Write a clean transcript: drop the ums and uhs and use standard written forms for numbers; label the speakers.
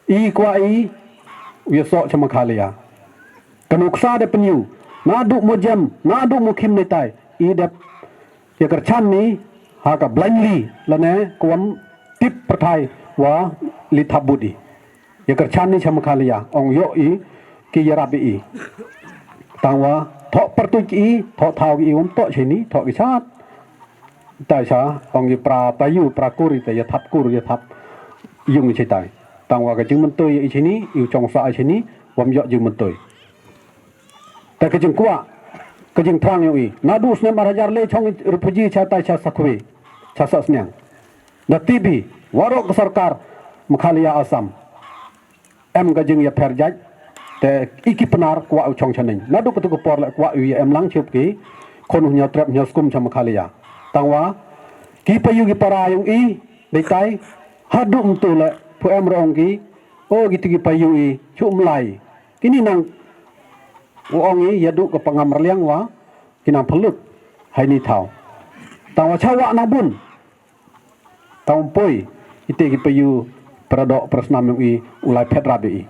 Speaker 1: i wiso cuma khalia kanuksa de penyu nadu mojam nadu mukim netai idap ya kerchan ni ha ka blindly lane kuam tip perthai wa lithabudi ya kerchan ni cuma khalia ong yo ki yarabi tangwa tho pertuji tho thau ki to chini tho ki chat tai sa ong ki payu prakuri te ya thap kur ya thap yung chi tai tangwa ka jing mentoi chini yu chong sa chini wam yo jing mentoi ta ka jing kwa ka jing thang yo nadu sne marajar le chong refuji cha tai cha sakwe cha sa snyang da tibi warok sarkar mkhalia asam em ka jing ya pherjaj te iki penar kwa u chong chanin nadu kutu ko por la kwa u em lang chup ki khon nya trap nya skum cham khalia tangwa ki payu ki para yung dei tai hadum tu la pu em rong ki o gitu ki payu chum lai kini nang uong yadu ke pangam liang wa kinang pelut hai ni thau tangwa chawa na bun taum poi ite ki payu pradok prasnam yung ulai phet rabi